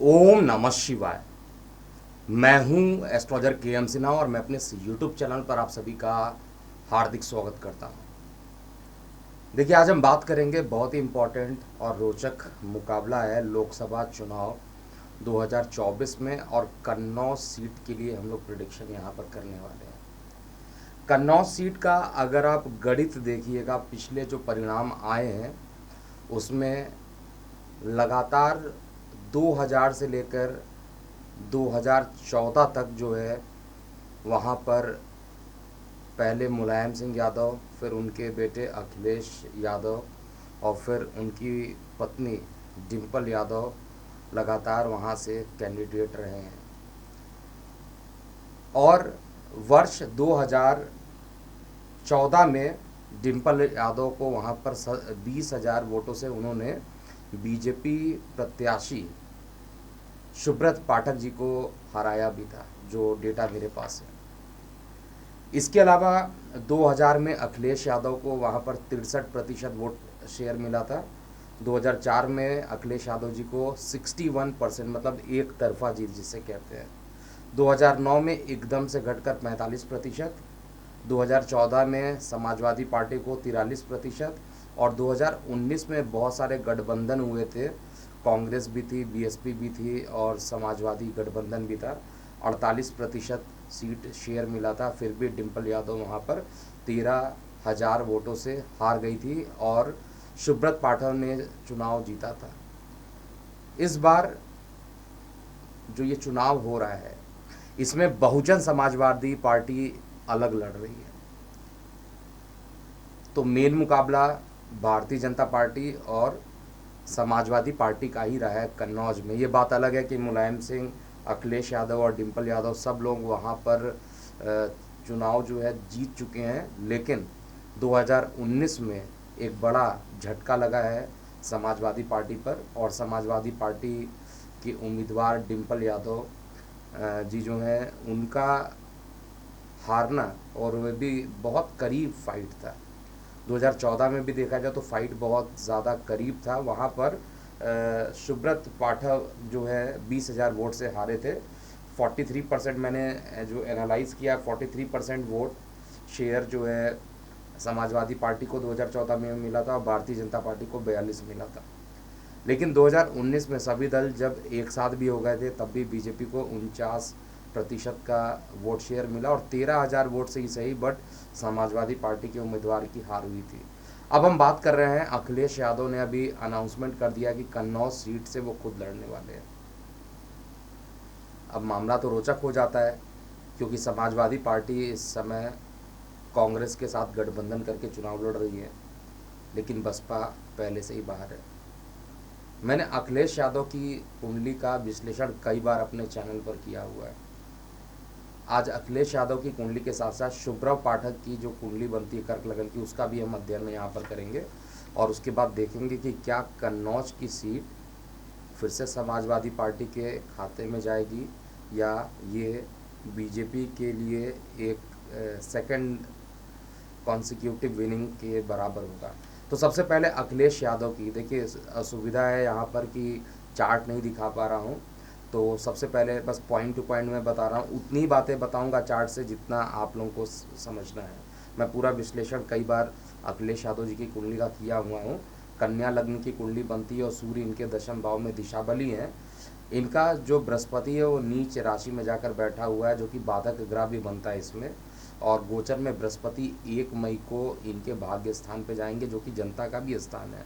ओम नमः शिवाय। मैं हूं एस्ट्रोलॉजर के एम सिन्हा और मैं अपने यूट्यूब चैनल पर आप सभी का हार्दिक स्वागत करता हूं। देखिए, आज हम बात करेंगे बहुत ही इम्पोर्टेंट और रोचक मुकाबला है लोकसभा चुनाव 2024 में, और कन्नौज सीट के लिए हम लोग प्रिडिक्शन यहां पर करने वाले हैं। कन्नौज सीट का अगर आप गणित देखिएगा, पिछले जो परिणाम आए हैं उसमें लगातार 2000 से लेकर 2014 तक जो है वहाँ पर पहले मुलायम सिंह यादव, फिर उनके बेटे अखिलेश यादव और फिर उनकी पत्नी डिम्पल यादव लगातार वहाँ से कैंडिडेट रहे हैं। और वर्ष 2014 में डिम्पल यादव को वहाँ पर 20,000 वोटों से उन्होंने बीजेपी प्रत्याशी सुब्रत पाठक जी को हराया भी था, जो डेटा मेरे पास है। इसके अलावा 2000 में अखिलेश यादव को वहाँ पर 63% वोट शेयर मिला था। 2004 में अखिलेश यादव जी को 61%, मतलब एक तरफा जीत जिसे कहते हैं। 2009 में एकदम से घटकर 45%, 2014 में समाजवादी पार्टी को 43%, और 2019 में बहुत सारे गठबंधन हुए थे, कांग्रेस भी थी, बीएसपी भी थी और समाजवादी गठबंधन भी था। 48% सीट शेयर मिला था, फिर भी डिम्पल यादव वहाँ पर 13,000 वोटों से हार गई थी और सुब्रत पाठक ने चुनाव जीता था। इस बार जो ये चुनाव हो रहा है इसमें बहुजन समाजवादी पार्टी अलग लड़ रही है। तो मेन मुकाबला भारतीय जनता पार्टी और समाजवादी पार्टी का ही रहा है कन्नौज में। ये बात अलग है कि मुलायम सिंह, अखिलेश यादव और डिम्पल यादव सब लोग वहाँ पर चुनाव जो है जीत चुके हैं, लेकिन 2019 में एक बड़ा झटका लगा है समाजवादी पार्टी पर, और समाजवादी पार्टी की उम्मीदवार डिम्पल यादव जी जो हैं उनका हारना, और वह भी बहुत करीब फाइट था। 2014 में भी देखा जाए तो फाइट बहुत ज़्यादा करीब था। वहाँ पर सुब्रत पाठक जो है 20,000 वोट से हारे थे। 43% मैंने जो एनालाइज़ किया, 43% वोट शेयर जो है समाजवादी पार्टी को 2014 में मिला था और भारतीय जनता पार्टी को 42 मिला था। लेकिन 2019 में सभी दल जब एक साथ भी हो गए थे तब भी बीजेपी को 49% का वोट शेयर मिला, और 13,000 वोट से ही सही, बट समाजवादी पार्टी के उम्मीदवार की हार हुई थी। अब हम बात कर रहे हैं, अखिलेश यादव ने अभी अनाउंसमेंट कर दिया कि कन्नौज सीट से वो खुद लड़ने वाले हैं। अब मामला तो रोचक हो जाता है, क्योंकि समाजवादी पार्टी इस समय कांग्रेस के साथ गठबंधन करके चुनाव लड़ रही है, लेकिन बसपा पहले से ही बाहर है। मैंने अखिलेश यादव की कुंडली का विश्लेषण कई बार अपने चैनल पर किया हुआ है। आज अखिलेश यादव की कुंडली के साथ साथ सुब्रत पाठक की जो कुंडली बनती है कर्क लगन की, उसका भी हम अध्ययन यहाँ पर करेंगे, और उसके बाद देखेंगे कि क्या कन्नौज की सीट फिर से समाजवादी पार्टी के खाते में जाएगी या ये बीजेपी के लिए एक सेकंड कॉन्सिक्यूटिव विनिंग के बराबर होगा। तो सबसे पहले अखिलेश यादव की, देखिए असुविधा है यहाँ पर कि चार्ट नहीं दिखा पा रहा हूँ, तो सबसे पहले बस पॉइंट टू पॉइंट मैं बता रहा हूँ, उतनी बातें बताऊँगा चार्ट से जितना आप लोगों को समझना है। मैं पूरा विश्लेषण कई बार अखिलेश यादव जी की कुंडली का किया हुआ हूँ। कन्या लग्न की कुंडली बनती है और सूर्य इनके दशम भाव में दिशा बली है। इनका जो बृहस्पति है वो नीच राशि में जाकर बैठा हुआ है, जो कि बाधक ग्रह भी बनता है इसमें, और गोचर में बृहस्पति 1 मई को इनके भाग्य स्थान पे जाएंगे, जो कि जनता का भी स्थान है।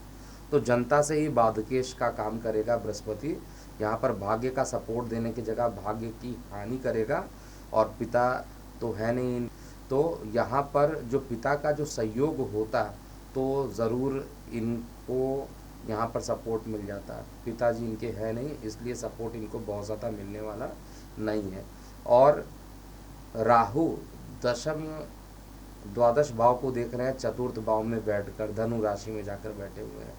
तो जनता से ही बाधकेश का काम करेगा बृहस्पति। यहाँ पर भाग्य का सपोर्ट देने की जगह भाग्य की हानि करेगा, और पिता तो है नहीं, तो यहाँ पर जो पिता का जो सहयोग होता तो ज़रूर इनको यहाँ पर सपोर्ट मिल जाता। पिताजी इनके है नहीं, इसलिए सपोर्ट इनको बहुत ज़्यादा मिलने वाला नहीं है। और राहु दशम द्वादश भाव को देख रहे हैं, चतुर्थ भाव में बैठकर धनु राशि में जाकर बैठे हुए हैं।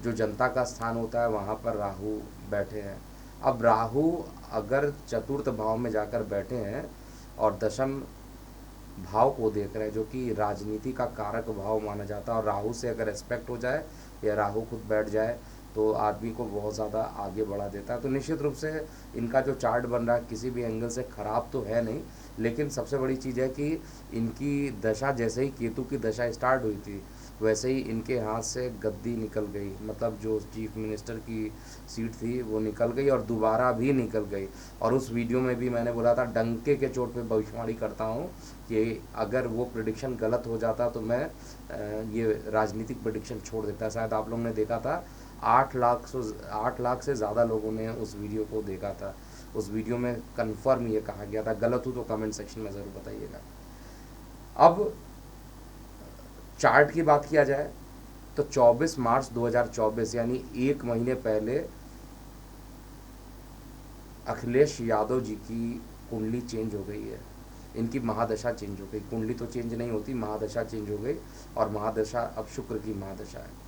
जो जनता का स्थान होता है वहाँ पर राहु बैठे हैं। अब राहु अगर चतुर्थ भाव में जाकर बैठे हैं और दशम भाव को देख रहे हैं, जो कि राजनीति का कारक भाव माना जाता है, और राहु से अगर एस्पेक्ट हो जाए या राहु खुद बैठ जाए तो आदमी को बहुत ज़्यादा आगे बढ़ा देता है। तो निश्चित रूप से इनका जो चार्ट बन रहा है किसी भी एंगल से ख़राब तो है नहीं, लेकिन सबसे बड़ी चीज़ है कि इनकी दशा जैसे ही केतु की दशा स्टार्ट हुई थी वैसे ही इनके हाथ से गद्दी निकल गई, मतलब जो चीफ मिनिस्टर की सीट थी वो निकल गई और दोबारा भी निकल गई। और उस वीडियो में भी मैंने बोला था डंके के चोट पे भविष्यवाणी करता हूँ कि अगर वो प्रिडिक्शन गलत हो जाता तो मैं ये राजनीतिक प्रिडिक्शन छोड़ देता। शायद आप लोगों ने देखा था 8 लाख से ज़्यादा लोगों ने उस वीडियो को देखा था। उस वीडियो में कंफर्म ये कहा गया था, गलत हो तो कमेंट सेक्शन में ज़रूर बताइएगा। अब चार्ट की बात किया जाए तो 24 मार्च 2024 यानी एक महीने पहले अखिलेश यादव जी की कुंडली चेंज हो गई है, इनकी महादशा चेंज हो गई। कुंडली तो चेंज नहीं होती, महादशा चेंज हो गई और महादशा अब शुक्र की महादशा है।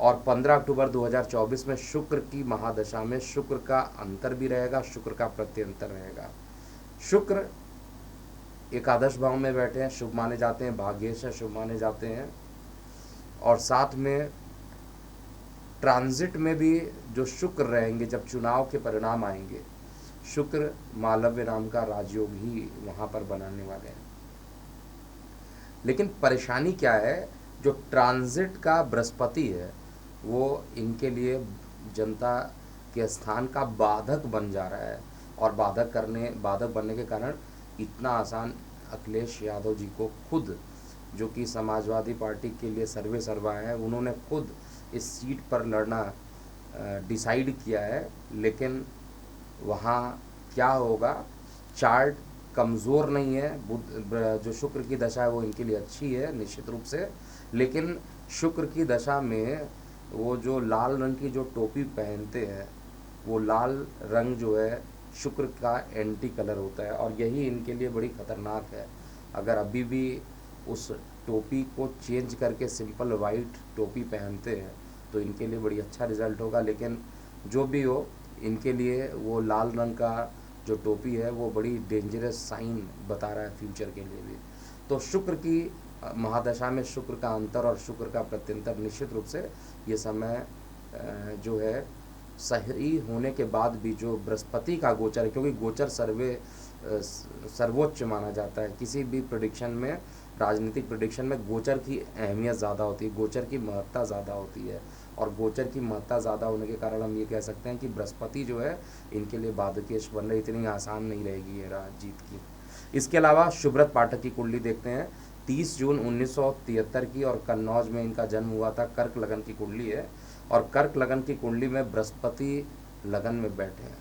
और 15 अक्टूबर 2024 में शुक्र की महादशा में शुक्र का अंतर भी रहेगा, शुक्र का प्रत्यंतर रहेगा। शुक्र एकादश भाव में बैठे हैं, शुभ माने जाते हैं, भाग्येश है, शुभ माने जाते हैं। और साथ में ट्रांजिट में भी जो शुक्र रहेंगे, जब चुनाव के परिणाम आएंगे, शुक्र मालव्य नाम का राजयोग ही वहाँ पर बनाने वाले हैं। लेकिन परेशानी क्या है, जो ट्रांजिट का बृहस्पति है वो इनके लिए जनता के स्थान का बाधक बन जा रहा है। और बाधक बनने के कारण इतना आसान अखिलेश यादव जी को खुद, जो कि समाजवादी पार्टी के लिए सर्वे सर्वा है, उन्होंने खुद इस सीट पर लड़ना डिसाइड किया है। लेकिन वहाँ क्या होगा, चार्ट कमज़ोर नहीं है, बुध जो शुक्र की दशा है वो इनके लिए अच्छी है निश्चित रूप से। लेकिन शुक्र की दशा में वो जो लाल रंग की जो टोपी पहनते हैं, वो लाल रंग जो है शुक्र का एंटी कलर होता है और यही इनके लिए बड़ी ख़तरनाक है। अगर अभी भी उस टोपी को चेंज करके सिंपल वाइट टोपी पहनते हैं तो इनके लिए बड़ी अच्छा रिज़ल्ट होगा। लेकिन जो भी हो, इनके लिए वो लाल रंग का जो टोपी है वो बड़ी डेंजरस साइन बता रहा है फ्यूचर के लिए भी। तो शुक्र की महादशा में शुक्र का अंतर और शुक्र का प्रत्यंतर निश्चित रूप से ये समय जो है सही होने के बाद भी जो बृहस्पति का गोचर है, क्योंकि गोचर सर्वोच्च माना जाता है किसी भी प्रेडिक्शन में, राजनीतिक प्रेडिक्शन में गोचर की अहमियत ज़्यादा होती है, गोचर की महत्ता ज़्यादा होती है। और गोचर की महत्ता ज़्यादा होने के कारण हम ये कह सकते हैं कि बृहस्पति जो है इनके लिए बाधकेश बन रही, इतनी आसान नहीं रहेगी ये राह जीत की। इसके अलावा शुभ्रत पाठक की कुंडली देखते हैं, 30 जून 1973 की, और कन्नौज में इनका जन्म हुआ था। कर्क लगन की कुंडली है और कर्क लगन की कुंडली में बृहस्पति लगन में बैठे हैं।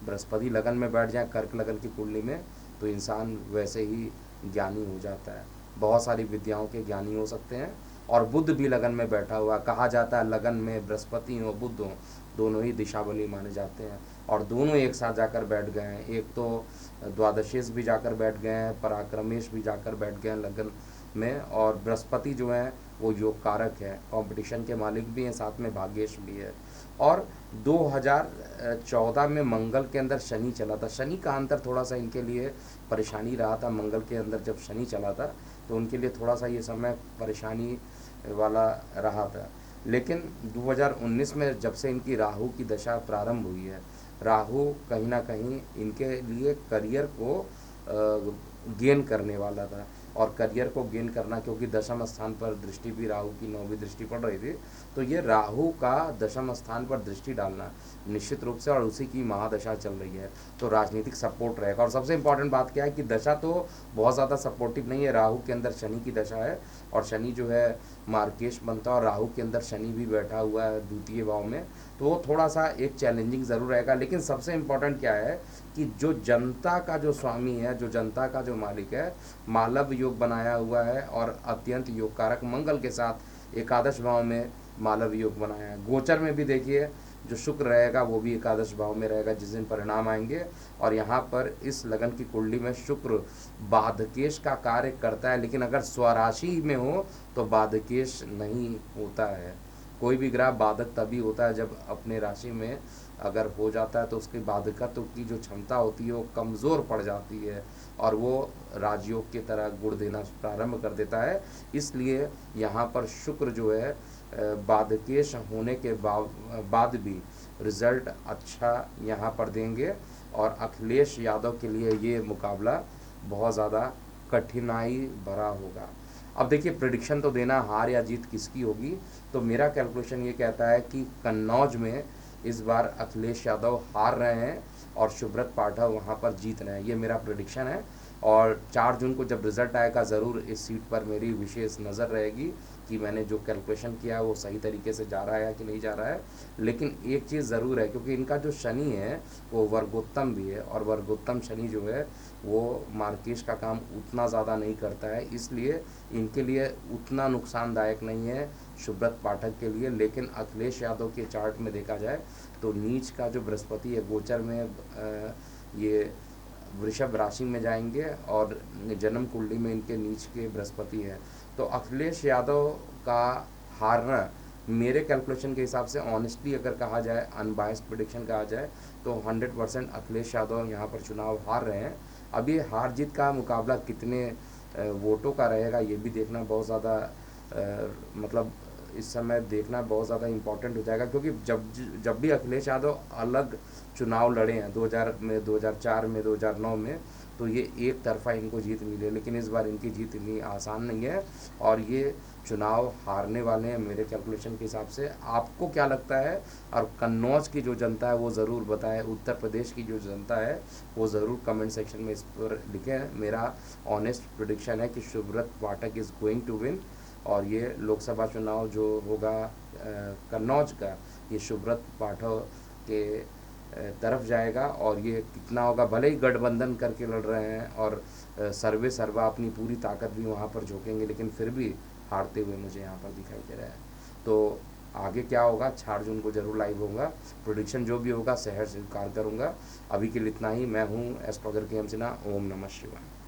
बृहस्पति लगन में बैठ जाए कर्क लगन की कुंडली में तो इंसान वैसे ही ज्ञानी हो जाता है, बहुत सारी विद्याओं के ज्ञानी हो सकते हैं। और बुध भी लगन में बैठा हुआ, कहा जाता है लगन में बृहस्पति हो बुध हो दोनों ही दिशाबली माने जाते हैं और दोनों एक साथ जाकर बैठ गए हैं। एक तो द्वादशेश भी जाकर बैठ गए हैं, पराक्रमेश भी जाकर बैठ गए हैं लगन में। और बृहस्पति जो है वो योग कारक है, कंपटीशन के मालिक भी हैं, साथ में भाग्येश भी है। और 2014 में मंगल के अंदर शनि चला था, शनि का अंतर थोड़ा सा इनके लिए परेशानी रहा था। मंगल के अंदर जब शनि चला था तो उनके लिए थोड़ा सा ये समय परेशानी वाला रहा था। लेकिन 2019 में जब से इनकी राहु की दशा प्रारंभ हुई है, राहु कहीं ना कहीं इनके लिए करियर को गेन करने वाला था। और करियर को गेन करना, क्योंकि दशम स्थान पर दृष्टि भी राहु की 9वीं दृष्टि पड़ रही थी, तो ये राहु का दशम स्थान पर दृष्टि डालना निश्चित रूप से, और उसी की महादशा चल रही है तो राजनीतिक सपोर्ट रहेगा। और सबसे इम्पॉर्टेंट बात क्या है कि दशा तो बहुत ज़्यादा सपोर्टिव नहीं है, राहु के अंदर शनि की दशा है और शनि जो है मार्केश बनता है और राहु के अंदर शनि भी बैठा हुआ है द्वितीय भाव में, तो वो थोड़ा सा एक चैलेंजिंग ज़रूर रहेगा। लेकिन सबसे इम्पॉर्टेंट क्या है कि जो जनता का जो स्वामी है, जो जनता का जो मालिक है, मालव योग बनाया हुआ है और अत्यंत योग कारक मंगल के साथ एकादश भाव में मालव योग बनाया है। गोचर में भी देखिए जो शुक्र रहेगा वो भी एकादश भाव में रहेगा जिस दिन परिणाम आएंगे। और यहाँ पर इस लगन की कुंडली में शुक्र बाधकेश का कार्य करता है, लेकिन अगर स्वराशि में हो तो बाधकेश नहीं होता है। कोई भी ग्रह बाधक तभी होता है जब अपने राशि में अगर हो जाता है तो उसकी बाधकत्व की जो क्षमता होती है वो कमज़ोर पड़ जाती है और वो राजयोग की तरह गुण देना प्रारंभ कर देता है। इसलिए यहाँ पर शुक्र जो है बादकेश होने के बाद भी रिज़ल्ट अच्छा यहाँ पर देंगे और अखिलेश यादव के लिए ये मुकाबला बहुत ज़्यादा कठिनाई भरा होगा। अब देखिए, प्रिडिक्शन तो देना हार या जीत किसकी होगी, तो मेरा कैलकुलेशन ये कहता है कि कन्नौज में इस बार अखिलेश यादव हार रहे हैं और सुब्रत पाठक वहाँ पर जीत रहे हैं, ये मेरा प्रिडिक्शन है। और 4 जून को जब रिज़ल्ट आएगा ज़रूर इस सीट पर मेरी विशेष नज़र रहेगी कि मैंने जो कैलकुलेशन किया वो सही तरीके से जा रहा है कि नहीं जा रहा है। लेकिन एक चीज़ ज़रूर है, क्योंकि इनका जो शनि है वो वर्गोत्तम भी है, और वर्गोत्तम शनि जो है वो मार्केश का काम उतना ज़्यादा नहीं करता है, इसलिए इनके लिए उतना नुकसानदायक नहीं है सुब्रत पाठक के लिए। लेकिन अखिलेश यादव के चार्ट में देखा जाए तो नीच का जो बृहस्पति है गोचर में ये वृषभ राशि में जाएंगे और जन्म कुंडली में इनके नीच के बृहस्पति है, तो अखिलेश यादव का हारना मेरे कैलकुलेशन के हिसाब से, ऑनेस्टली अगर कहा जाए, अनबायस्ड प्रेडिक्शन कहा जाए, तो 100% अखिलेश यादव यहाँ पर चुनाव हार रहे हैं। अब ये हार जीत का मुकाबला कितने वोटों का रहेगा ये भी देखना बहुत ज़्यादा मतलब इस समय देखना बहुत ज़्यादा इम्पोर्टेंट हो जाएगा, क्योंकि जब भी अखिलेश यादव अलग चुनाव लड़े हैं 2000 में, 2004 में, 2009 में, तो ये एक तरफा इनको जीत मिली है। लेकिन इस बार इनकी जीत इतनी आसान नहीं है और ये चुनाव हारने वाले हैं मेरे कैलकुलेशन के हिसाब से। आपको क्या लगता है? और कन्नौज की जो जनता है वो ज़रूर बताएं, उत्तर प्रदेश की जो जनता है वो ज़रूर कमेंट सेक्शन में इस पर लिखें। मेरा ऑनेस्ट प्रेडिक्शन है कि सुब्रत पाठक इज़ गोइंग टू विन, और ये लोकसभा चुनाव जो होगा कन्नौज का, ये सुब्रत पाठक के तरफ जाएगा। और ये कितना होगा, भले ही गठबंधन करके लड़ रहे हैं और सर्वे सर्वा अपनी पूरी ताकत भी वहाँ पर झोंकेंगे, लेकिन फिर भी हारते हुए मुझे यहाँ पर दिखाई दे रहा है। तो आगे क्या होगा 4 जून को जरूर लाइव होगा, प्रोडिक्शन जो भी होगा शहर स्वीकार करूँगा। अभी के लिए इतना ही। मैं हूँ एस्ट्रोलॉजर के एम सिन्हा। ओम नमः शिवाय।